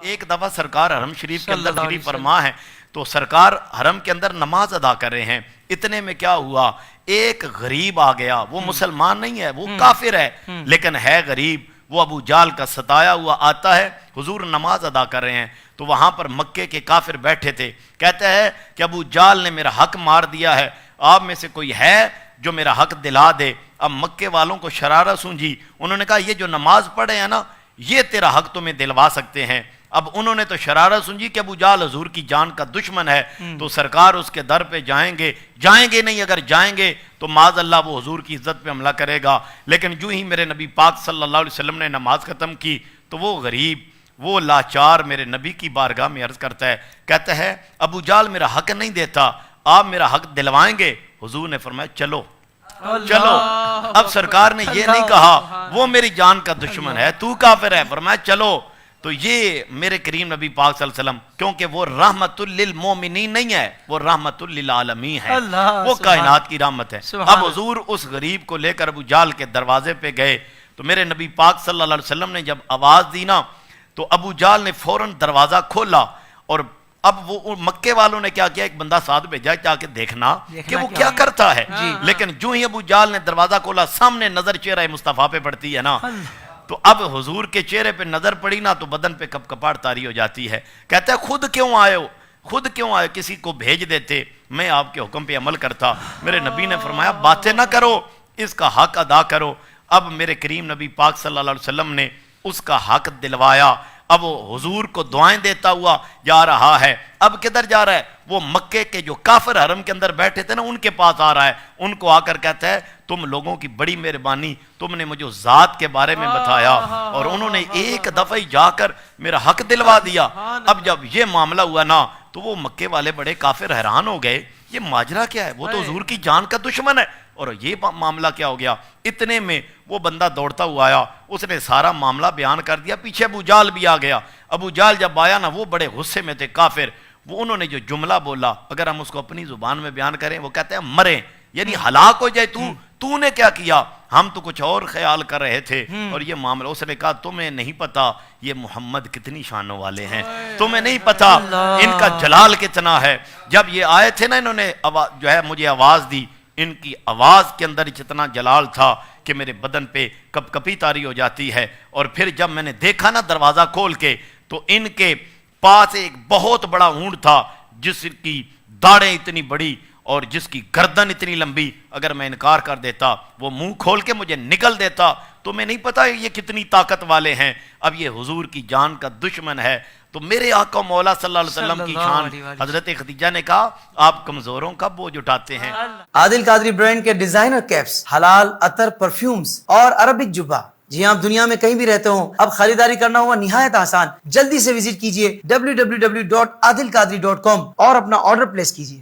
ایک دفعہ سرکار حرم شریف کے اندر تشریف فرما ہے تو سرکار حرم کے اندر نماز ادا کر رہے ہیں، اتنے میں کیا ہوا، ایک غریب آ گیا، وہ مسلمان نہیں ہے، وہ کافر ہے لیکن ہے غریب، وہ ابو جال کا ستایا ہوا آتا ہے، حضور نماز ادا کر رہے ہیں تو وہاں پر مکے کے کافر بیٹھے تھے، کہتا ہے کہ ابو جال نے میرا حق مار دیا ہے، آپ میں سے کوئی ہے جو میرا حق دلا دے۔ اب مکے والوں کو شرارت سوجی، انہوں نے کہا یہ جو نماز پڑھے ہیں نا یہ تیرا حق تمہیں دلوا سکتے ہیں۔ اب انہوں نے تو شرارت سمجھی کہ ابو جہل حضور کی جان کا دشمن ہے تو سرکار اس کے در پہ جائیں گے نہیں، اگر جائیں گے تو معاذ اللہ وہ حضور کی عزت پہ حملہ کرے گا۔ لیکن جو ہی میرے نبی پاک صلی اللہ علیہ وسلم نے نماز ختم کی تو وہ غریب، وہ لاچار میرے نبی کی بارگاہ میں عرض کرتا ہے، کہتا ہے ابو جہل میرا حق نہیں دیتا، آپ میرا حق دلوائیں گے؟ حضور نے فرمایا چلو چلو۔ اب سرکار نے یہ نہیں کہا وہ میری جان کا دشمن ہے، تو کافر ہے، فرمایا چلو۔ تو یہ میرے کریم نبی پاک صلی اللہ علیہ وسلم، کیونکہ وہ رحمت للمومنین نہیں ہے، وہ رحمت للعالمین ہے، وہ کائنات کی رحمت ہے۔ اب حضور اس غریب کو لے کر ابو جہل کے دروازے پہ گئے تو میرے نبی پاک صلی اللہ علیہ وسلم نے جب آواز دی نا تو ابو جہل نے فوراً دروازہ کھولا، اور اب وہ مکے والوں نے کیا کیا، ایک بندہ ساتھ بھیجا جا کے دیکھنا کہ وہ کیا کرتا ہے، لیکن جو ہی ابو جہل نے دروازہ کھولا سامنے نظر چہرہ مصطفیٰ پہ پڑتی ہے نا، تو اب حضور کے چہرے پہ نظر پڑی نا تو بدن پہ کپ کپاڑ طاری ہو جاتی ہے۔ کہتا ہے خود کیوں آئے ہو، خود کیوں آئے، کسی کو بھیج دیتے، میں آپ کے حکم پہ عمل کرتا۔ میرے نبی نے فرمایا باتیں نہ کرو، اس کا حق ادا کرو۔ اب میرے کریم نبی پاک صلی اللہ علیہ وسلم نے اس کا حق دلوایا۔ اب وہ حضور کو دعائیں دیتا ہوا جا رہا ہے۔ اب کدھر جا رہا ہے؟ وہ مکے کے جو کافر حرم کے اندر بیٹھے تھے نا ان کے پاس آ رہا ہے، ان کو آ کر کہتا ہے تم لوگوں کی بڑی مہربانی، تم نے مجھے ذات کے بارے میں بتایا اور انہوں نے ایک دفعہ ہی جا کر میرا حق دلوا دیا۔ اب جب یہ معاملہ ہوا نا تو وہ مکے والے بڑے کافر حیران ہو گئے، یہ ماجرا کیا ہے، وہ تو حضور کی جان کا دشمن ہے اور یہ معاملہ کیا ہو گیا۔ اتنے میں وہ بندہ دوڑتا ہوا آیا، اس نے سارا معاملہ بیان کر دیا، پیچھے ابو جہل بھی آ گیا۔ ابو جہل جب آیا نا وہ بڑے غصے میں تھے کافر، وہ انہوں نے جو جملہ بولا اگر ہم اس کو اپنی زبان میں بیان کریں وہ کہتے ہیں مریں، یعنی ہلاک ہو جائے تو نے کیا کیا، ہم تو کچھ اور خیال کر رہے تھے اور یہ معاملہ۔ اس نے کہا تمہیں نہیں پتا یہ محمد کتنی شانوں والے ہیں، تمہیں نہیں پتا ان کا جلال کتنا ہے۔ جب یہ آئے تھے نا انہوں نے جو ہے مجھے آواز دی، ان کی آواز کے اندر اتنا جلال تھا کہ میرے بدن پہ کپ کپی طاری ہو جاتی ہے۔ اور پھر جب میں نے دیکھا نا دروازہ کھول کے تو ان کے پاس ایک بہت بڑا اونٹ تھا جس کی داڑیں اتنی بڑی اور جس کی گردن اتنی لمبی، اگر میں انکار کر دیتا وہ منہ کھول کے مجھے نکل دیتا۔ تو میں نہیں پتا یہ کتنی طاقت والے ہیں، اب یہ حضور کی جان کا دشمن ہے۔ تو میرے آقا مولا صلی اللہ علیہ وسلم کی شان، حضرت خدیجہ نے کہا آپ کمزوروں کا بوجھ اٹھاتے ہیں۔ عادل قادری برانڈ کے ڈیزائنر کیپس، حلال عطر، پرفیومز اور عربک جبہ، جی آپ دنیا میں کہیں بھی رہتے ہوں، اب خریداری کرنا ہوا نہایت آسان۔ جلدی سے وزٹ کیجئے www.adilqadri.com اور اپنا آرڈر پلیس کیجئے۔